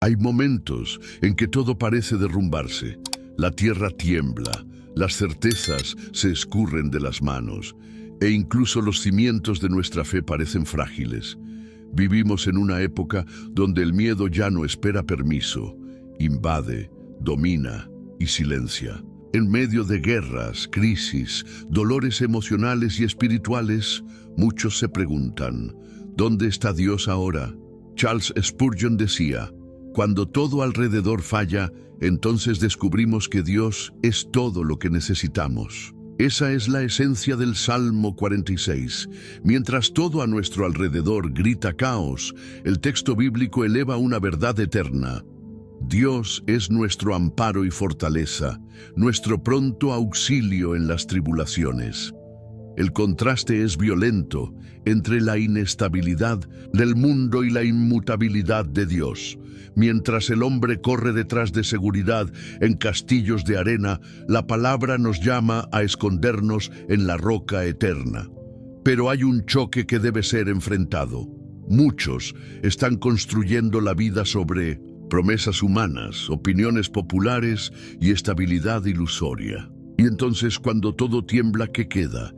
Hay momentos en que todo parece derrumbarse. La tierra tiembla, las certezas se escurren de las manos, e incluso los cimientos de nuestra fe parecen frágiles. Vivimos en una época donde el miedo ya no espera permiso, invade, domina y silencia. En medio de guerras, crisis, dolores emocionales y espirituales, muchos se preguntan, ¿dónde está Dios ahora? Charles Spurgeon decía, cuando todo alrededor falla, entonces descubrimos que Dios es todo lo que necesitamos. Esa es la esencia del Salmo 46. Mientras todo a nuestro alrededor grita caos, el texto bíblico eleva una verdad eterna. Dios es nuestro amparo y fortaleza, nuestro pronto auxilio en las tribulaciones. El contraste es violento entre la inestabilidad del mundo y la inmutabilidad de Dios. Mientras el hombre corre detrás de seguridad en castillos de arena, la palabra nos llama a escondernos en la roca eterna. Pero hay un choque que debe ser enfrentado. Muchos están construyendo la vida sobre promesas humanas, opiniones populares y estabilidad ilusoria. Y entonces, cuando todo tiembla, ¿qué queda?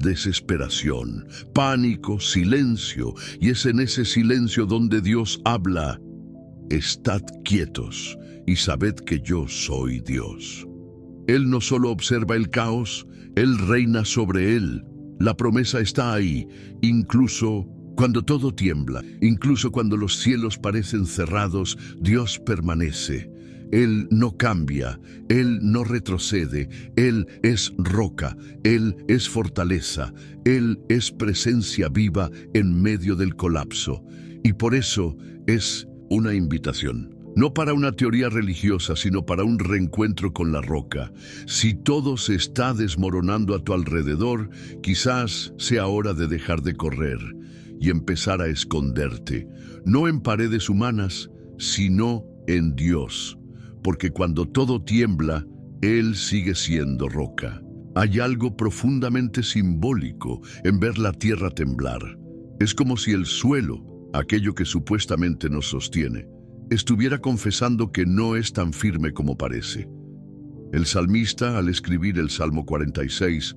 Desesperación, pánico, silencio, y es en ese silencio donde Dios habla. Estad quietos y sabed que yo soy Dios. Él no solo observa el caos, Él reina sobre él. La promesa está ahí, incluso cuando todo tiembla, incluso cuando los cielos parecen cerrados, Dios permanece. Él no cambia, Él no retrocede, Él es roca, Él es fortaleza, Él es presencia viva en medio del colapso. Y por eso es una invitación, no para una teoría religiosa, sino para un reencuentro con la roca. Si todo se está desmoronando a tu alrededor, quizás sea hora de dejar de correr y empezar a esconderte, no en paredes humanas, sino en Dios. Porque cuando todo tiembla, Él sigue siendo roca. Hay algo profundamente simbólico en ver la tierra temblar. Es como si el suelo, aquello que supuestamente nos sostiene, estuviera confesando que no es tan firme como parece. El salmista, al escribir el Salmo 46,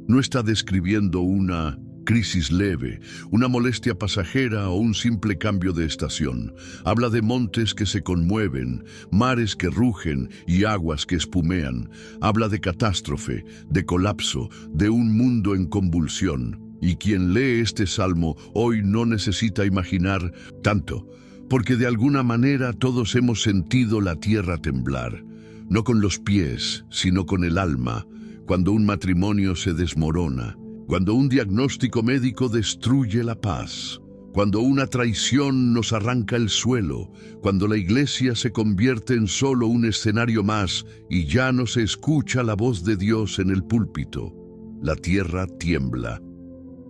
no está describiendo una crisis leve, una molestia pasajera o un simple cambio de estación. Habla de montes que se conmueven, mares que rugen y aguas que espumean. Habla de catástrofe, de colapso, de un mundo en convulsión. Y quien lee este salmo hoy no necesita imaginar tanto, porque de alguna manera todos hemos sentido la tierra temblar, no con los pies, sino con el alma, cuando un matrimonio se desmorona, cuando un diagnóstico médico destruye la paz, cuando una traición nos arranca el suelo, cuando la iglesia se convierte en solo un escenario más y ya no se escucha la voz de Dios en el púlpito. La tierra tiembla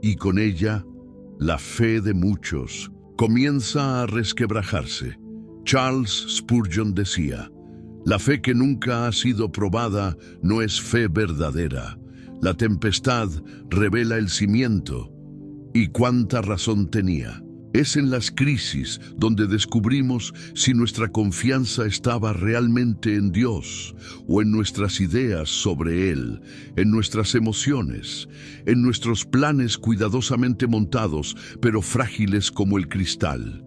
y con ella la fe de muchos comienza a resquebrajarse. Charles Spurgeon decía, la fe que nunca ha sido probada no es fe verdadera. La tempestad revela el cimiento. ¿Y cuánta razón tenía? Es en las crisis donde descubrimos si nuestra confianza estaba realmente en Dios o en nuestras ideas sobre Él, en nuestras emociones, en nuestros planes cuidadosamente montados, pero frágiles como el cristal.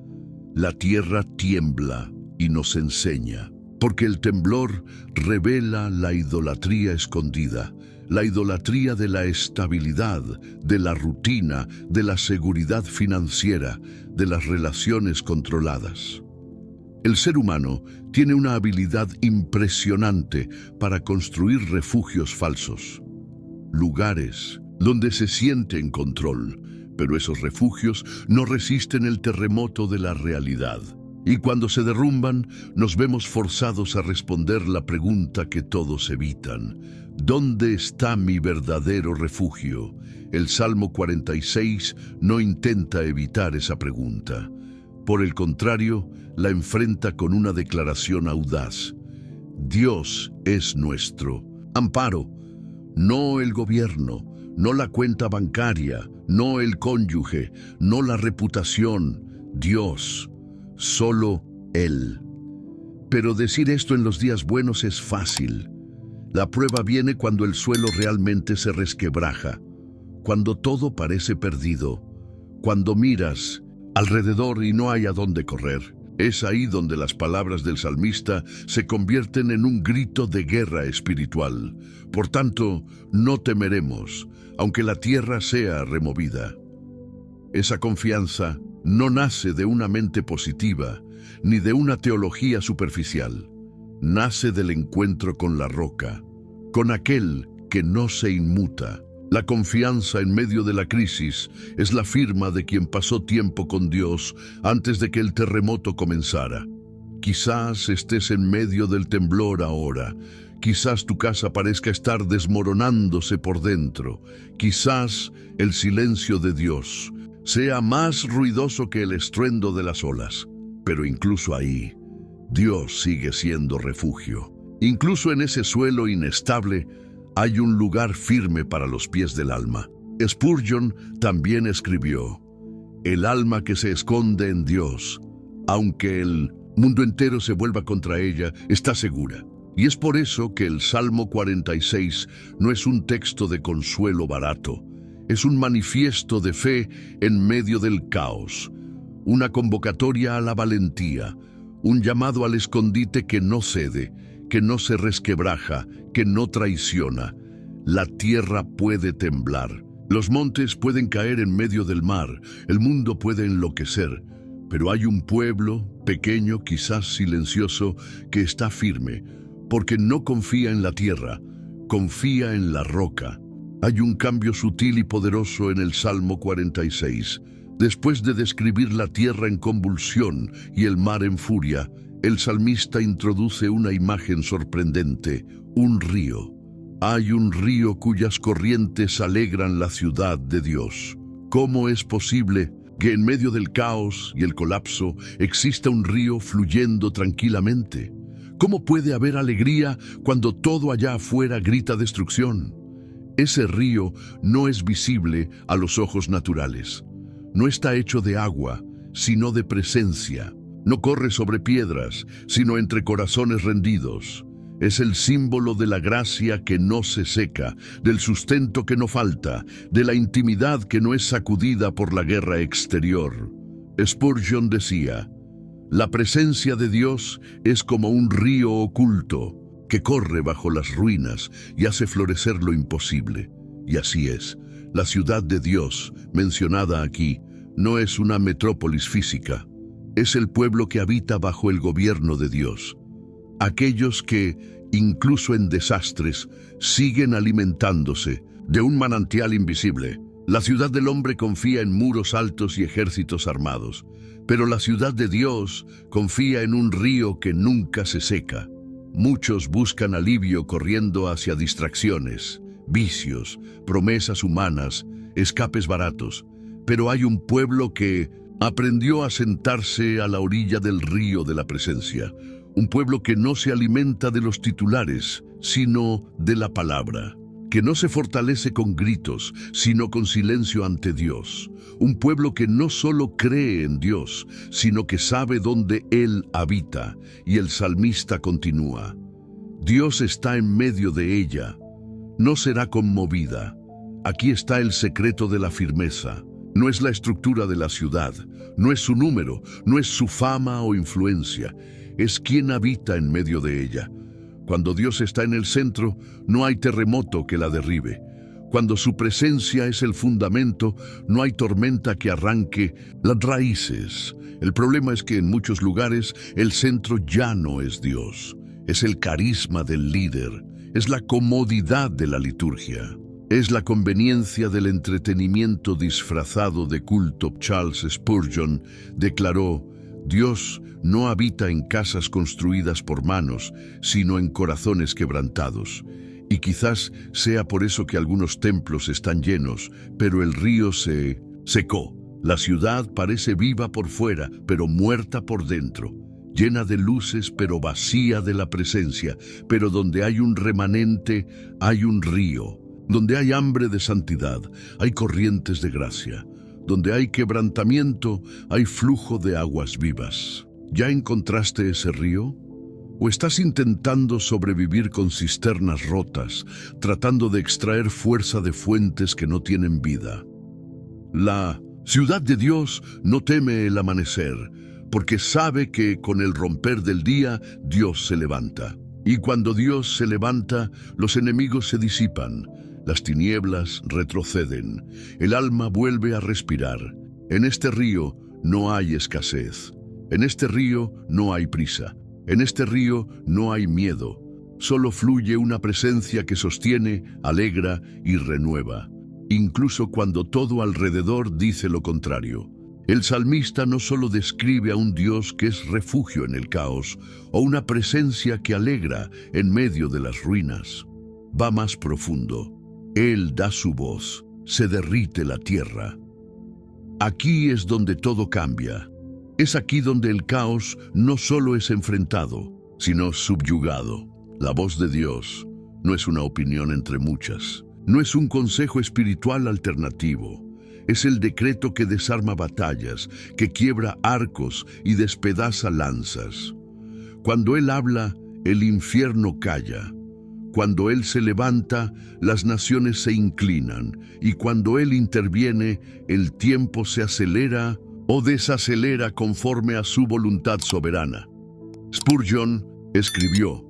La tierra tiembla y nos enseña, porque el temblor revela la idolatría escondida. La idolatría de la estabilidad, de la rutina, de la seguridad financiera, de las relaciones controladas. El ser humano tiene una habilidad impresionante para construir refugios falsos, lugares donde se siente en control, pero esos refugios no resisten el terremoto de la realidad. Y cuando se derrumban, nos vemos forzados a responder la pregunta que todos evitan. ¿Dónde está mi verdadero refugio? El Salmo 46 no intenta evitar esa pregunta. Por el contrario, la enfrenta con una declaración audaz. Dios es nuestro amparo, no el gobierno, no la cuenta bancaria, no el cónyuge, no la reputación. Dios, solo Él. Pero decir esto en los días buenos es fácil. La prueba viene cuando el suelo realmente se resquebraja, cuando todo parece perdido, cuando miras alrededor y no hay a dónde correr. Es ahí donde las palabras del salmista se convierten en un grito de guerra espiritual. Por tanto, no temeremos, aunque la tierra sea removida. Esa confianza no nace de una mente positiva, ni de una teología superficial. Nace del encuentro con la roca, con aquel que no se inmuta. La confianza en medio de la crisis es la firma de quien pasó tiempo con Dios antes de que el terremoto comenzara. Quizás estés en medio del temblor ahora. Quizás tu casa parezca estar desmoronándose por dentro. Quizás el silencio de Dios sea más ruidoso que el estruendo de las olas. Pero incluso ahí, Dios sigue siendo refugio. Incluso en ese suelo inestable, hay un lugar firme para los pies del alma. Spurgeon también escribió: el alma que se esconde en Dios, aunque el mundo entero se vuelva contra ella, está segura. Y es por eso que el Salmo 46 no es un texto de consuelo barato. Es un manifiesto de fe en medio del caos, una convocatoria a la valentía, un llamado al escondite que no cede, que no se resquebraja, que no traiciona. La tierra puede temblar, los montes pueden caer en medio del mar, el mundo puede enloquecer, pero hay un pueblo, pequeño, quizás silencioso, que está firme, porque no confía en la tierra, confía en la roca. Hay un cambio sutil y poderoso en el Salmo 46. Después de describir la tierra en convulsión y el mar en furia, el salmista introduce una imagen sorprendente: un río. Hay un río cuyas corrientes alegran la ciudad de Dios. ¿Cómo es posible que en medio del caos y el colapso exista un río fluyendo tranquilamente? ¿Cómo puede haber alegría cuando todo allá afuera grita destrucción? Ese río no es visible a los ojos naturales. No está hecho de agua, sino de presencia. No corre sobre piedras, sino entre corazones rendidos. Es el símbolo de la gracia que no se seca, del sustento que no falta, de la intimidad que no es sacudida por la guerra exterior. Spurgeon decía: la presencia de Dios es como un río oculto que corre bajo las ruinas y hace florecer lo imposible. Y así es. La ciudad de Dios, mencionada aquí, no es una metrópolis física. Es el pueblo que habita bajo el gobierno de Dios. Aquellos que, incluso en desastres, siguen alimentándose de un manantial invisible. La ciudad del hombre confía en muros altos y ejércitos armados, pero la ciudad de Dios confía en un río que nunca se seca. Muchos buscan alivio corriendo hacia distracciones, vicios, promesas humanas, escapes baratos, pero hay un pueblo que aprendió a sentarse a la orilla del río de la presencia, un pueblo que no se alimenta de los titulares, sino de la palabra, que no se fortalece con gritos, sino con silencio ante Dios, un pueblo que no solo cree en Dios, sino que sabe dónde Él habita. Y el salmista continúa: Dios está en medio de ella, no será conmovida. Aquí está el secreto de la firmeza. No es la estructura de la ciudad, no es su número, no es su fama o influencia, es quien habita en medio de ella. Cuando Dios está en el centro, no hay terremoto que la derribe. Cuando su presencia es el fundamento, no hay tormenta que arranque las raíces. El problema es que en muchos lugares el centro ya no es Dios. Es el carisma del líder, es la comodidad de la liturgia. Es la conveniencia del entretenimiento disfrazado de culto. Charles Spurgeon declaró: Dios no habita en casas construidas por manos, sino en corazones quebrantados. Y quizás sea por eso que algunos templos están llenos, pero el río se secó. La ciudad parece viva por fuera, pero muerta por dentro, llena de luces, pero vacía de la presencia. Pero donde hay un remanente, hay un río. Donde hay hambre de santidad, hay corrientes de gracia. Donde hay quebrantamiento, hay flujo de aguas vivas. ¿Ya encontraste ese río? ¿O estás intentando sobrevivir con cisternas rotas, tratando de extraer fuerza de fuentes que no tienen vida? La ciudad de Dios no teme el amanecer, porque sabe que con el romper del día Dios se levanta. Y cuando Dios se levanta, los enemigos se disipan, las tinieblas retroceden, el alma vuelve a respirar. En este río no hay escasez, en este río no hay prisa. En este río no hay miedo, solo fluye una presencia que sostiene, alegra y renueva, incluso cuando todo alrededor dice lo contrario. El salmista no solo describe a un Dios que es refugio en el caos, o una presencia que alegra en medio de las ruinas. Va más profundo. Él da su voz, se derrite la tierra. Aquí es donde todo cambia. Es aquí donde el caos no solo es enfrentado, sino subyugado. La voz de Dios no es una opinión entre muchas, no es un consejo espiritual alternativo, es el decreto que desarma batallas, que quiebra arcos y despedaza lanzas. Cuando Él habla, el infierno calla. Cuando Él se levanta, las naciones se inclinan, y cuando Él interviene, el tiempo se acelera o desacelera conforme a su voluntad soberana. Spurgeon escribió: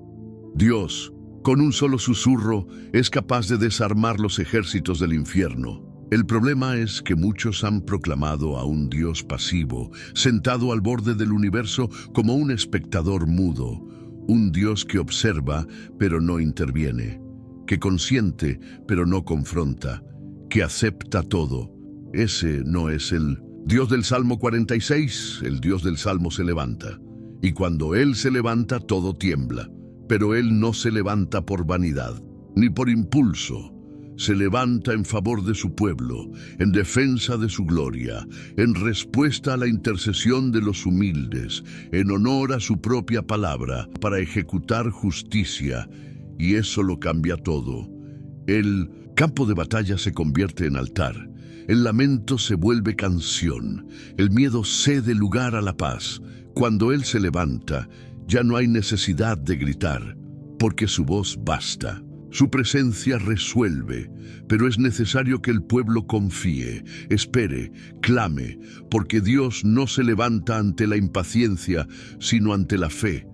Dios, con un solo susurro, es capaz de desarmar los ejércitos del infierno. El problema es que muchos han proclamado a un Dios pasivo, sentado al borde del universo como un espectador mudo, un Dios que observa pero no interviene, que consiente pero no confronta, que acepta todo. Ese no es el Dios del Salmo 46, el Dios del Salmo se levanta. Y cuando Él se levanta, todo tiembla. Pero Él no se levanta por vanidad, ni por impulso. Se levanta en favor de su pueblo, en defensa de su gloria, en respuesta a la intercesión de los humildes, en honor a su propia palabra, para ejecutar justicia. Y eso lo cambia todo. El campo de batalla se convierte en altar. El lamento se vuelve canción, el miedo cede lugar a la paz. Cuando Él se levanta, ya no hay necesidad de gritar, porque su voz basta. Su presencia resuelve, pero es necesario que el pueblo confíe, espere, clame, porque Dios no se levanta ante la impaciencia, sino ante la fe.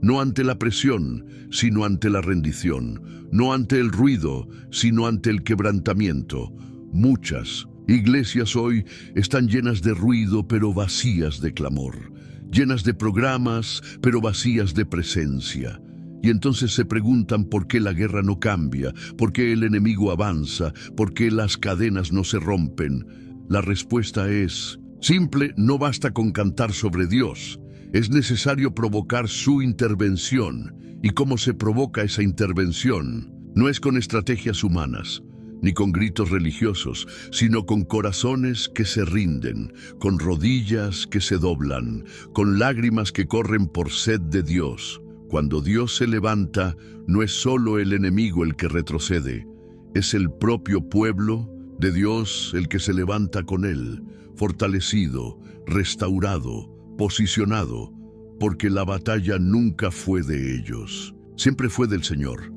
No ante la presión, sino ante la rendición. No ante el ruido, sino ante el quebrantamiento. Muchas iglesias hoy están llenas de ruido, pero vacías de clamor, llenas de programas, pero vacías de presencia. Y entonces se preguntan por qué la guerra no cambia, por qué el enemigo avanza, por qué las cadenas no se rompen. La respuesta es simple: no basta con cantar sobre Dios, es necesario provocar su intervención. ¿Y cómo se provoca esa intervención? No es con estrategias humanas, ni con gritos religiosos, sino con corazones que se rinden, con rodillas que se doblan, con lágrimas que corren por sed de Dios. Cuando Dios se levanta, no es solo el enemigo el que retrocede, es el propio pueblo de Dios el que se levanta con Él, fortalecido, restaurado, posicionado, porque la batalla nunca fue de ellos, siempre fue del Señor.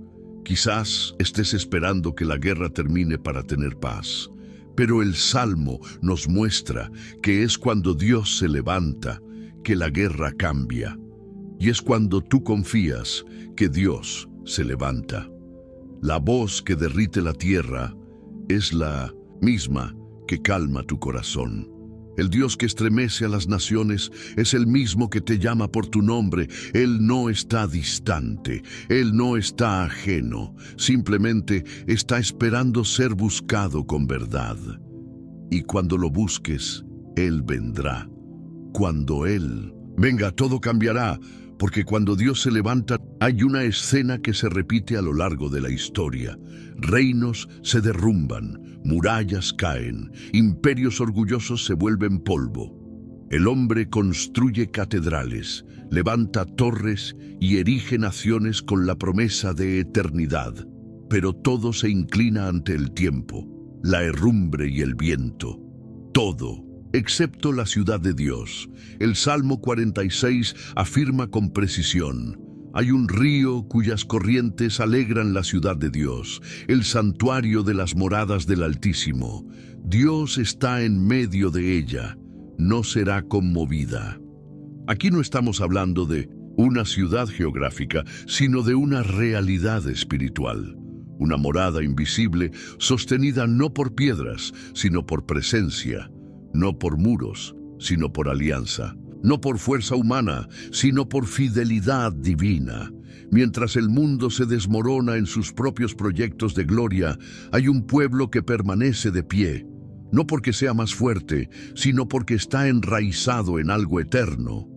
Quizás estés esperando que la guerra termine para tener paz, pero el Salmo nos muestra que es cuando Dios se levanta que la guerra cambia, y es cuando tú confías que Dios se levanta. La voz que derrite la tierra es la misma que calma tu corazón. El Dios que estremece a las naciones es el mismo que te llama por tu nombre. Él no está distante, Él no está ajeno, simplemente está esperando ser buscado con verdad. Y cuando lo busques, Él vendrá. Cuando Él venga, todo cambiará, porque cuando Dios se levanta, hay una escena que se repite a lo largo de la historia. Reinos se derrumban, murallas caen, imperios orgullosos se vuelven polvo. El hombre construye catedrales, levanta torres y erige naciones con la promesa de eternidad. Pero todo se inclina ante el tiempo, la herrumbre y el viento. Todo, excepto la ciudad de Dios. El Salmo 46 afirma con precisión: Hay un río cuyas corrientes alegran la ciudad de Dios, el santuario de las moradas del Altísimo. Dios está en medio de ella, no será conmovida. Aquí no estamos hablando de una ciudad geográfica, sino de una realidad espiritual. Una morada invisible sostenida no por piedras, sino por presencia, no por muros, sino por alianza. No por fuerza humana, sino por fidelidad divina. Mientras el mundo se desmorona en sus propios proyectos de gloria, hay un pueblo que permanece de pie, no porque sea más fuerte, sino porque está enraizado en algo eterno.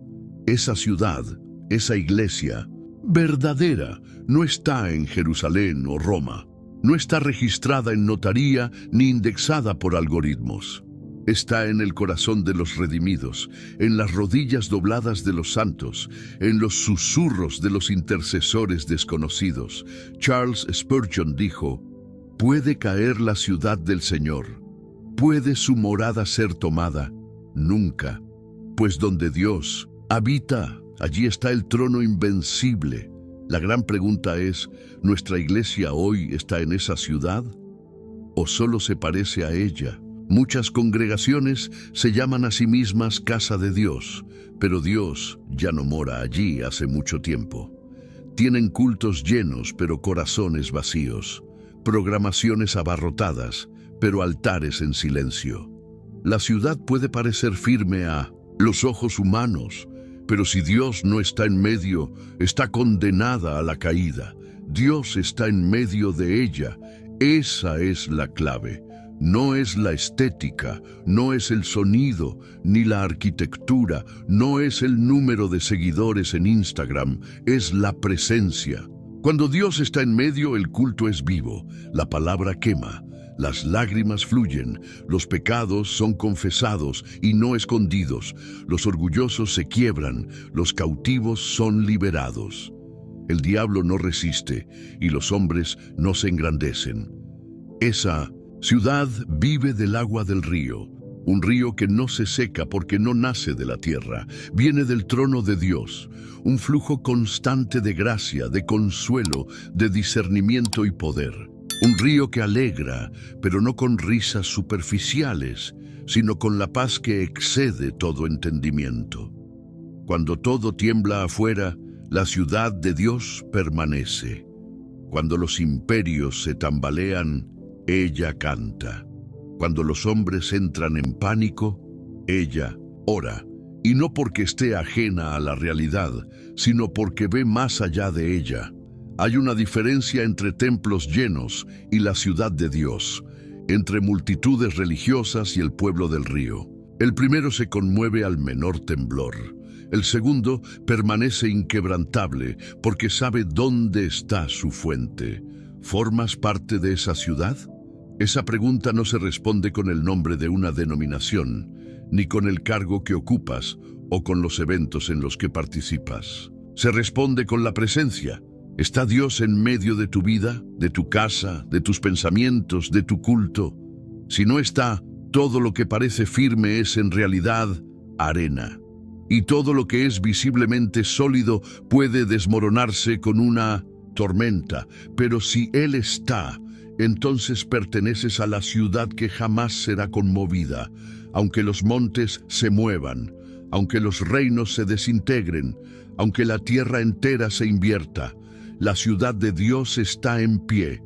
Esa ciudad, esa iglesia, verdadera, no está en Jerusalén o Roma. No está registrada en notaría ni indexada por algoritmos. Está en el corazón de los redimidos, en las rodillas dobladas de los santos, en los susurros de los intercesores desconocidos. Charles Spurgeon dijo: «Puede caer la ciudad del Señor, ¿puede su morada ser tomada? Nunca, pues donde Dios habita, allí está el trono invencible». La gran pregunta es, ¿nuestra iglesia hoy está en esa ciudad? ¿O solo se parece a ella? Muchas congregaciones se llaman a sí mismas Casa de Dios, pero Dios ya no mora allí hace mucho tiempo. Tienen cultos llenos, pero corazones vacíos, programaciones abarrotadas, pero altares en silencio. La ciudad puede parecer firme a los ojos humanos, pero si Dios no está en medio, está condenada a la caída. Dios está en medio de ella. Esa es la clave. No es la estética, no es el sonido, ni la arquitectura, no es el número de seguidores en Instagram, es la presencia. Cuando Dios está en medio, el culto es vivo, la palabra quema, las lágrimas fluyen, los pecados son confesados y no escondidos, los orgullosos se quiebran, los cautivos son liberados. El diablo no resiste y los hombres no se engrandecen. Esa ciudad vive del agua del río, un río que no se seca porque no nace de la tierra, viene del trono de Dios, un flujo constante de gracia, de consuelo, de discernimiento y poder. Un río que alegra, pero no con risas superficiales, sino con la paz que excede todo entendimiento. Cuando todo tiembla afuera, la ciudad de Dios permanece. Cuando los imperios se tambalean, ella canta. Cuando los hombres entran en pánico, ella ora. Y no porque esté ajena a la realidad, sino porque ve más allá de ella. Hay una diferencia entre templos llenos y la ciudad de Dios, entre multitudes religiosas y el pueblo del río. El primero se conmueve al menor temblor. El segundo permanece inquebrantable porque sabe dónde está su fuente. ¿Formas parte de esa ciudad? Esa pregunta no se responde con el nombre de una denominación, ni con el cargo que ocupas o con los eventos en los que participas. Se responde con la presencia. ¿Está Dios en medio de tu vida, de tu casa, de tus pensamientos, de tu culto? Si no está, todo lo que parece firme es en realidad arena. Y todo lo que es visiblemente sólido puede desmoronarse con una tormenta. Pero si Él está, entonces perteneces a la ciudad que jamás será conmovida, aunque los montes se muevan, aunque los reinos se desintegren, aunque la tierra entera se invierta. La ciudad de Dios está en pie,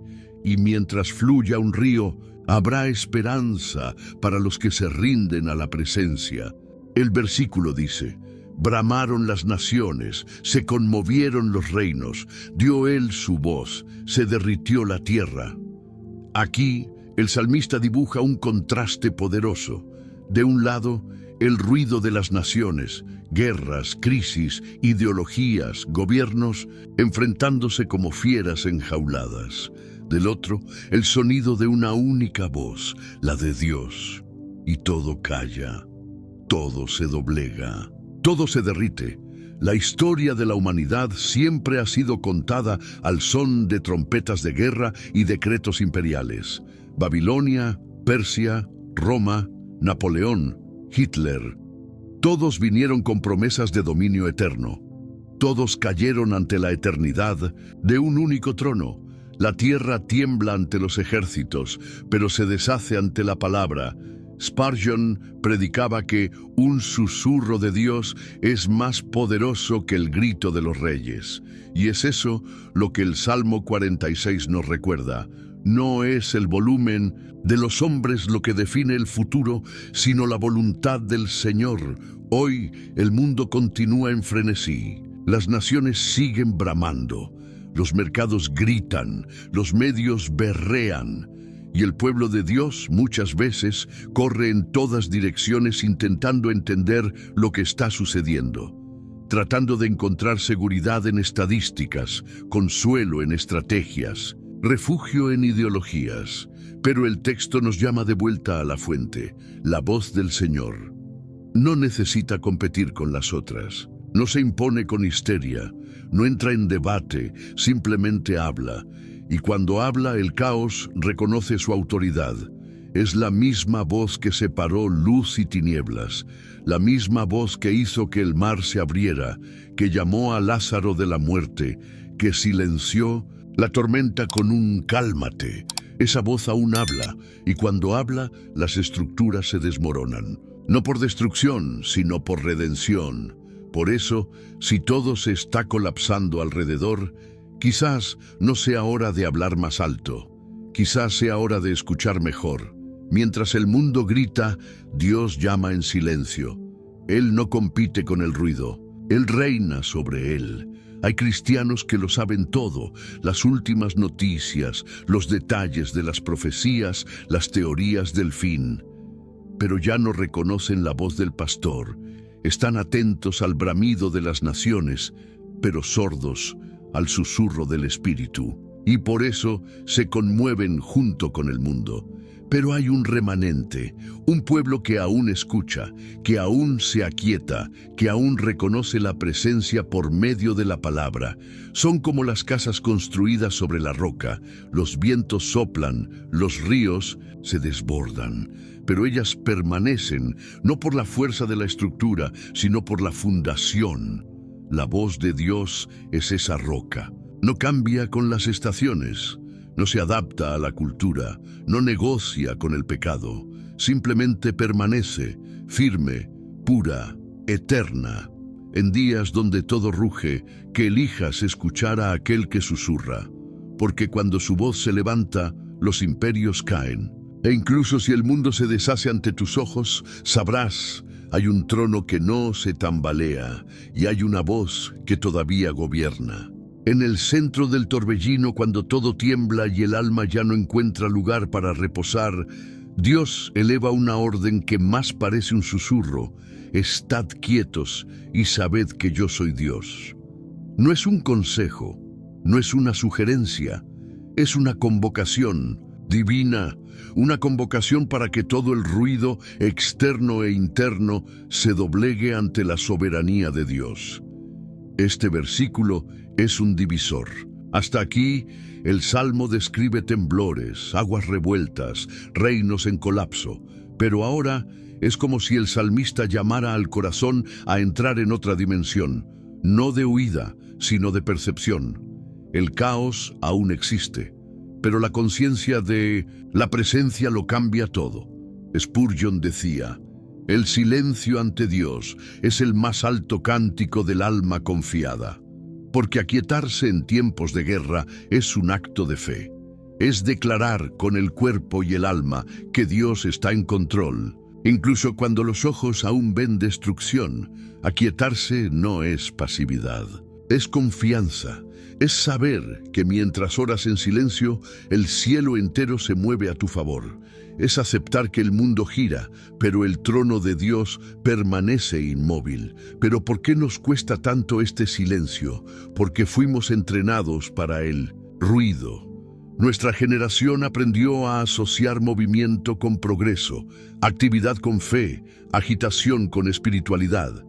y mientras fluya un río, habrá esperanza para los que se rinden a la presencia. El versículo dice: bramaron las naciones, se conmovieron los reinos, dio Él su voz, se derritió la tierra. Aquí, el salmista dibuja un contraste poderoso. De un lado, el ruido de las naciones, guerras, crisis, ideologías, gobiernos, enfrentándose como fieras enjauladas. Del otro, el sonido de una única voz, la de Dios. Y todo calla, todo se doblega, todo se derrite. La historia de la humanidad siempre ha sido contada al son de trompetas de guerra y decretos imperiales. Babilonia, Persia, Roma, Napoleón, Hitler. Todos vinieron con promesas de dominio eterno. Todos cayeron ante la eternidad de un único trono. La tierra tiembla ante los ejércitos, pero se deshace ante la palabra. Spurgeon predicaba que un susurro de Dios es más poderoso que el grito de los reyes. Y es eso lo que el Salmo 46 nos recuerda. No es el volumen de los hombres lo que define el futuro, sino la voluntad del Señor. Hoy el mundo continúa en frenesí. Las naciones siguen bramando. Los mercados gritan, los medios berrean. Y el pueblo de Dios muchas veces corre en todas direcciones intentando entender lo que está sucediendo, tratando de encontrar seguridad en estadísticas, consuelo en estrategias, refugio en ideologías. Pero el texto nos llama de vuelta a la fuente, la voz del Señor. No necesita competir con las otras, no se impone con histeria, no entra en debate, simplemente habla. Y cuando habla, el caos reconoce su autoridad. Es la misma voz que separó luz y tinieblas, la misma voz que hizo que el mar se abriera, que llamó a Lázaro de la muerte, que silenció la tormenta con un cálmate. Esa voz aún habla, y cuando habla, las estructuras se desmoronan. No por destrucción, sino por redención. Por eso, si todo se está colapsando alrededor, quizás no sea hora de hablar más alto, quizás sea hora de escuchar mejor. Mientras el mundo grita, Dios llama en silencio. Él no compite con el ruido, Él reina sobre él. Hay cristianos que lo saben todo, las últimas noticias, los detalles de las profecías, las teorías del fin. Pero ya no reconocen la voz del pastor, están atentos al bramido de las naciones, pero sordos al susurro del Espíritu, y por eso se conmueven junto con el mundo. Pero hay un remanente, un pueblo que aún escucha, que aún se aquieta, que aún reconoce la presencia por medio de la palabra. Son como las casas construidas sobre la roca, los vientos soplan, los ríos se desbordan, pero ellas permanecen, no por la fuerza de la estructura, sino por la fundación. La voz de Dios es esa roca. No cambia con las estaciones, no se adapta a la cultura, no negocia con el pecado, simplemente permanece, firme, pura, eterna. En días donde todo ruge, que elijas escuchar a aquel que susurra, porque cuando su voz se levanta, los imperios caen. E incluso si el mundo se deshace ante tus ojos, sabrás, hay un trono que no se tambalea y hay una voz que todavía gobierna. En el centro del torbellino, cuando todo tiembla y el alma ya no encuentra lugar para reposar, Dios eleva una orden que más parece un susurro. Estad quietos y sabed que yo soy Dios. No es un consejo, no es una sugerencia, es una convocación divina, una convocación para que todo el ruido externo e interno se doblegue ante la soberanía de Dios. Este versículo es un divisor. Hasta aquí, el Salmo describe temblores, aguas revueltas, reinos en colapso, pero ahora es como si el salmista llamara al corazón a entrar en otra dimensión, no de huida, sino de percepción. El caos aún existe, pero la conciencia de la presencia lo cambia todo. Spurgeon decía, el silencio ante Dios es el más alto cántico del alma confiada, porque aquietarse en tiempos de guerra es un acto de fe. Es declarar con el cuerpo y el alma que Dios está en control, incluso cuando los ojos aún ven destrucción. Aquietarse no es pasividad, es confianza. Es saber que mientras oras en silencio, el cielo entero se mueve a tu favor. Es aceptar que el mundo gira, pero el trono de Dios permanece inmóvil. Pero ¿por qué nos cuesta tanto este silencio? Porque fuimos entrenados para el ruido. Nuestra generación aprendió a asociar movimiento con progreso, actividad con fe, agitación con espiritualidad,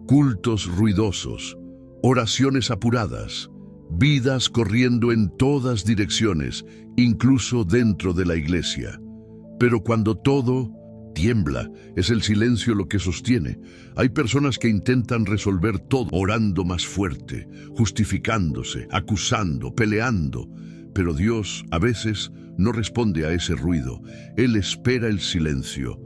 cultos ruidosos, oraciones apuradas, vidas corriendo en todas direcciones, incluso dentro de la iglesia. Pero cuando todo Tiembla, es el silencio lo que sostiene. Hay personas que intentan resolver todo, orando más fuerte, justificándose, acusando, peleando. Pero Dios, a veces, no responde a ese ruido. Él espera el silencio,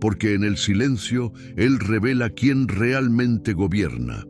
porque en el silencio Él revela quién realmente gobierna.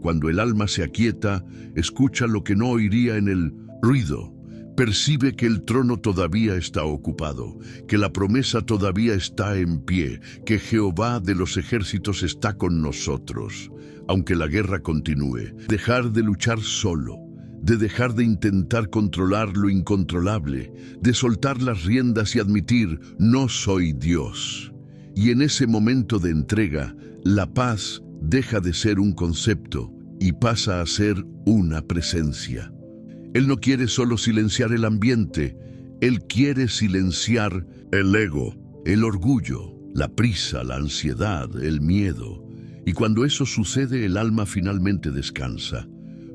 Cuando el alma se aquieta, escucha lo que no oiría en el ruido. Percibe que el trono todavía está ocupado, que la promesa todavía está en pie, que Jehová de los ejércitos está con nosotros, aunque la guerra continúe. Dejar de luchar solo, de dejar de intentar controlar lo incontrolable, de soltar las riendas y admitir, no soy Dios. Y en ese momento de entrega, la paz deja de ser un concepto y pasa a ser una presencia. Él no quiere solo silenciar el ambiente, Él quiere silenciar el ego, el orgullo, la prisa, la ansiedad, el miedo. Y cuando eso sucede, el alma finalmente descansa.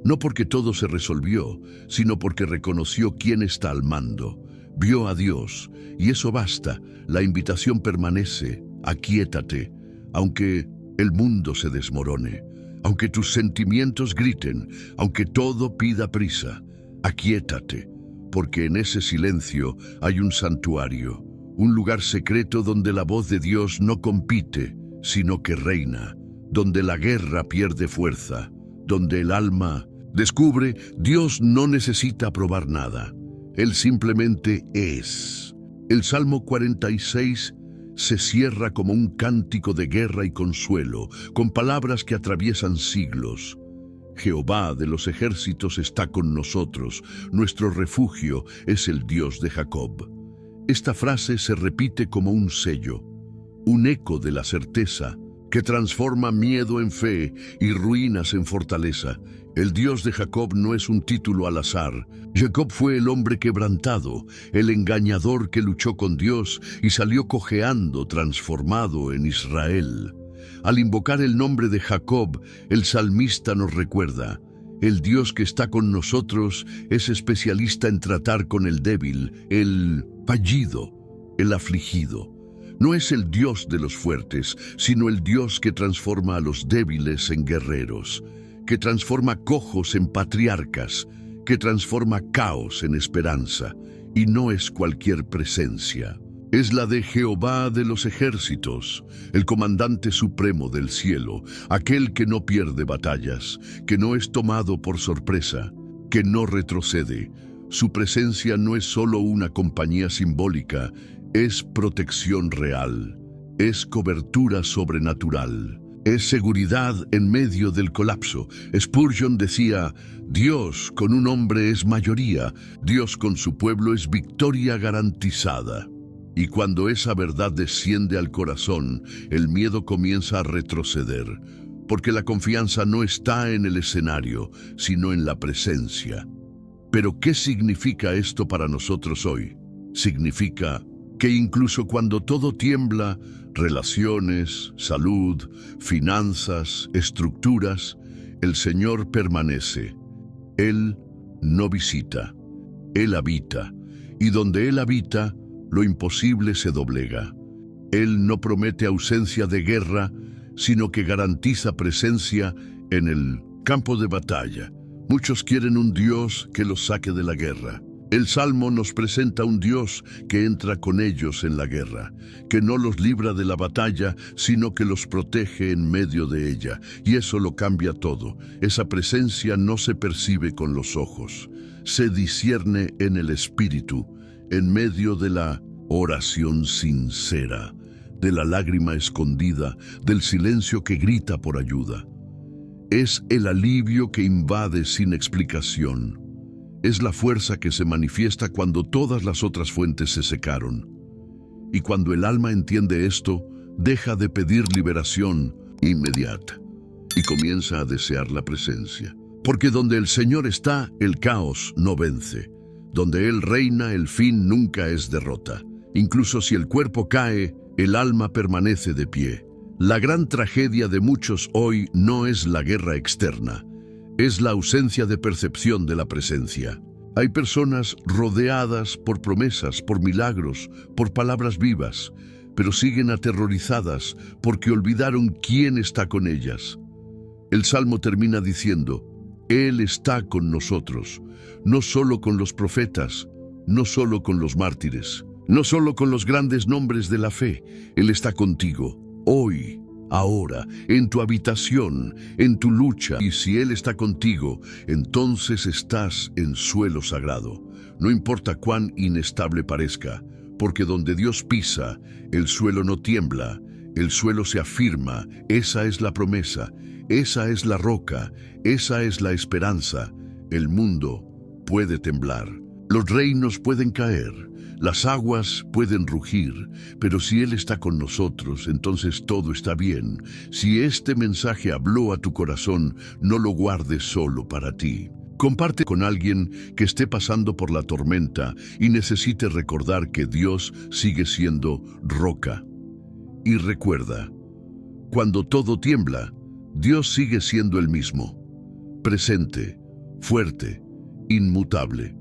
No porque todo se resolvió, sino porque reconoció quién está al mando. Vio a Dios, y eso basta. La invitación permanece. Aquíétate, aunque el mundo se desmorone, aunque tus sentimientos griten, aunque todo pida prisa. Aquíétate, porque en ese silencio hay un santuario, un lugar secreto donde la voz de Dios no compite, sino que reina, donde la guerra pierde fuerza, donde el alma descubre Dios no necesita probar nada. Él simplemente es. El Salmo 46 se cierra como un cántico de guerra y consuelo, con palabras que atraviesan siglos. Jehová de los ejércitos está con nosotros, nuestro refugio es el Dios de Jacob. Esta frase se repite como un sello, un eco de la certeza que transforma miedo en fe y ruinas en fortaleza. El Dios de Jacob no es un título al azar. Jacob fue el hombre quebrantado, el engañador que luchó con Dios y salió cojeando, transformado en Israel. Al invocar el nombre de Jacob, el salmista nos recuerda, el Dios que está con nosotros es especialista en tratar con el débil, el fallido, el afligido. No es el Dios de los fuertes, sino el Dios que transforma a los débiles en guerreros, que transforma cojos en patriarcas, que transforma caos en esperanza, y no es cualquier presencia. Es la de Jehová de los ejércitos, el comandante supremo del cielo, aquel que no pierde batallas, que no es tomado por sorpresa, que no retrocede. Su presencia no es solo una compañía simbólica, es protección real, es cobertura sobrenatural, es seguridad en medio del colapso. Spurgeon decía, Dios con un hombre es mayoría, Dios con su pueblo es victoria garantizada. Y cuando esa verdad desciende al corazón, el miedo comienza a retroceder, porque la confianza no está en el escenario, sino en la presencia. Pero ¿qué significa esto para nosotros hoy? Significa que incluso cuando todo tiembla, relaciones, salud, finanzas, estructuras, el Señor permanece. Él no visita, Él habita, y donde Él habita, lo imposible se doblega. Él no promete ausencia de guerra, sino que garantiza presencia en el campo de batalla. Muchos quieren un Dios que los saque de la guerra. El Salmo nos presenta un Dios que entra con ellos en la guerra, que no los libra de la batalla, sino que los protege en medio de ella. Y eso lo cambia todo. Esa presencia no se percibe con los ojos, se discierne en el espíritu, en medio de la oración sincera, de la lágrima escondida, del silencio que grita por ayuda. Es el alivio que invade sin explicación. Es la fuerza que se manifiesta cuando todas las otras fuentes se secaron. Y cuando el alma entiende esto, deja de pedir liberación inmediata y comienza a desear la presencia. Porque donde el Señor está, el caos no vence. Donde Él reina, el fin nunca es derrota. Incluso si el cuerpo cae, el alma permanece de pie. La gran tragedia de muchos hoy no es la guerra externa, es la ausencia de percepción de la presencia. Hay personas rodeadas por promesas, por milagros, por palabras vivas, pero siguen aterrorizadas porque olvidaron quién está con ellas. El Salmo termina diciendo: Él está con nosotros, no solo con los profetas, no solo con los mártires, no solo con los grandes nombres de la fe. Él está contigo, hoy, ahora, en tu habitación, en tu lucha. Y si Él está contigo, entonces estás en suelo sagrado. No importa cuán inestable parezca, porque donde Dios pisa, el suelo no tiembla, el suelo se afirma. Esa es la promesa, esa es la roca, esa es la esperanza. El mundo puede temblar, los reinos pueden caer, las aguas pueden rugir, pero si Él está con nosotros, entonces todo está bien. Si este mensaje habló a tu corazón, no lo guardes solo para ti. Comparte con alguien que esté pasando por la tormenta y necesite recordar que Dios sigue siendo roca. Y recuerda, cuando todo tiembla, Dios sigue siendo el mismo, presente, fuerte, inmutable.